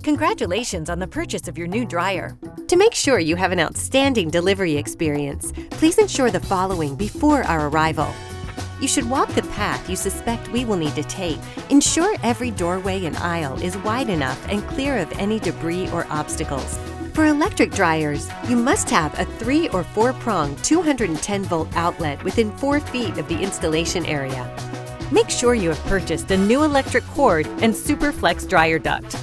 Congratulations on the purchase of your new dryer. To make sure you have an outstanding delivery experience, please ensure the following before our arrival. You should walk the path you suspect we will need to take. Ensure every doorway and aisle is wide enough and clear of any debris or obstacles. For electric dryers, you must have a 3 or 4-prong 210-volt outlet within 4 feet of the installation area. Make sure you have purchased a new electric cord and SuperFlex dryer duct.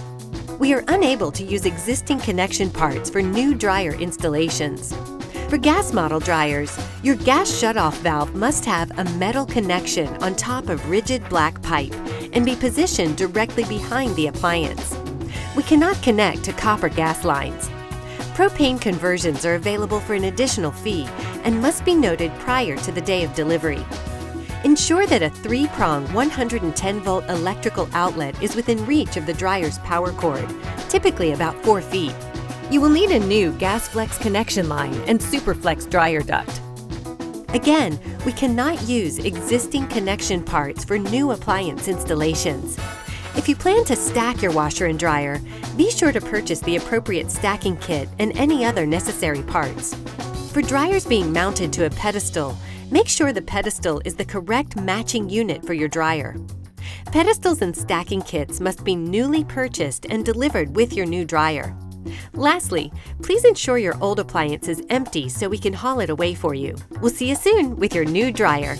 We are unable to use existing connection parts for new dryer installations. For gas model dryers, your gas shutoff valve must have a metal connection on top of rigid black pipe and be positioned directly behind the appliance. We cannot connect to copper gas lines. Propane conversions are available for an additional fee and must be noted prior to the day of delivery. Ensure that a 3-prong 110-volt electrical outlet is within reach of the dryer's power cord, typically about 4 feet. You will need a new GasFlex connection line and SuperFlex dryer duct. Again, we cannot use existing connection parts for new appliance installations. If you plan to stack your washer and dryer, be sure to purchase the appropriate stacking kit and any other necessary parts. For dryers being mounted to a pedestal, make sure the pedestal is the correct matching unit for your dryer. Pedestals and stacking kits must be newly purchased and delivered with your new dryer. Lastly, please ensure your old appliance is empty so we can haul it away for you. We'll see you soon with your new dryer.